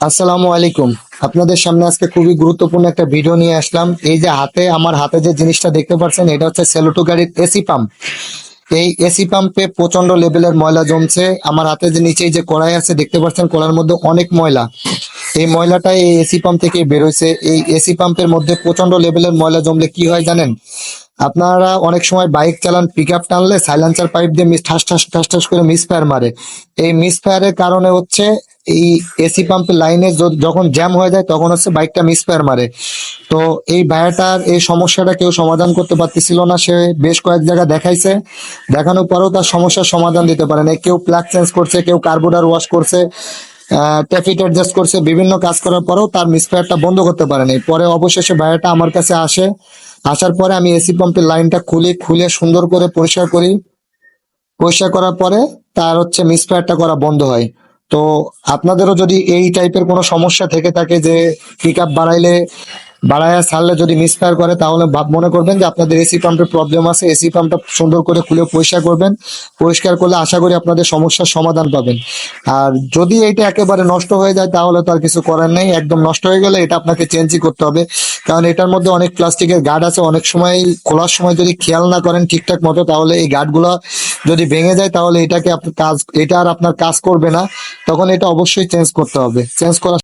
আসসালামু আলাইকুম। আপনাদের সামনে আজকে খুবই গুরুত্বপূর্ণ একটা ভিডিও নিয়ে আসলাম। এই যে আমার হাতে যে জিনিসটা দেখতে পাচ্ছেন, এটা হচ্ছে সেলোটো গাড়ির এসি পাম্প। এই এসি পাম্পে প্রচন্ড লেভেলের ময়লা জমছে। আমার হাতে যে নিচে যে কড়াই আছে দেখতে পাচ্ছেন, কড়ার মধ্যে অনেক ময়লা। এই ময়লাটা এই এসি পাম্প থেকে বেরোইছে। এই এসি পাম্পের মধ্যে প্রচন্ড লেভেলের ময়লা জমলে কি হয় জানেন? আপনারা অনেক সময় বাইক চালান, পিক আপ টানলে সাইলেন্সার পাইপ দিয়ে ঠাস ঠাস ঠাস ঠাস করে মিসফায়ার মারে। এই মিসফায়ারের কারণে হচ্ছে এই এসি পাম্পের লাইনে যখন জ্যাম হয়ে যায় তখন হচ্ছে বাইকটা মিসফায়ার মারে। তো এই ভাইয়াটার এই সমস্যাটা কেউ সমাধান করতে পারতেছিল না। সে বেশ কয়েক জায়গায় দেখাইছে, দেখানোর পরেও তার সমস্যার সমাধান দিতে পারে না। কেউ প্লাগ চেঞ্জ করছে, কেউ কার্বোরেটর ওয়াশ করছে, ট্যাফিট অ্যাডজাস্ট করছে, বিভিন্ন কাজ করার পরেও তার মিসফায়ারটা বন্ধ করতে পারেনি। পরে অবশেষে ভাইয়াটা আমার কাছে আসে। আসার পরে আমি এসি পাম্পের লাইনটা খুলে সুন্দর করে পরিষ্কার করি। পরিষ্কার করার পরে তার হচ্ছে মিসফায়ারটা করা বন্ধ হয়। তো আপনাদেরও যদি এই টাইপের কোনো সমস্যা থেকে থাকে যে পিক আপ বাড়ায় ছাড়লে যদি মিসফায়ার করে, তাহলে মনে করবেন যে আপনাদের এসি পাম্পের প্রবলেম আছে। এসি পাম্পটা সুন্দর করে খুলে পরিষ্কার করবেন। পরিষ্কার করলে আশা করি আপনাদের সমস্যার সমাধান পাবেন। আর যদি এটা একেবারে নষ্ট হয়ে যায় তাহলে তো আর কিছু করার নেই। একদম নষ্ট হয়ে গেলে এটা আপনাকে চেঞ্জই করতে হবে, কারণ এটার মধ্যে অনেক প্লাস্টিকের গার্ড আছে। অনেক সময় খোলার সময় যদি খেয়াল না করেন ঠিকঠাক মতো, তাহলে এই গার্ডগুলো যদি ভেঙে যায় তাহলে এটা আর আপনার কাজ করবে না। তখন এটা অবশ্যই চেঞ্জ করতে হবে। চেঞ্জ করা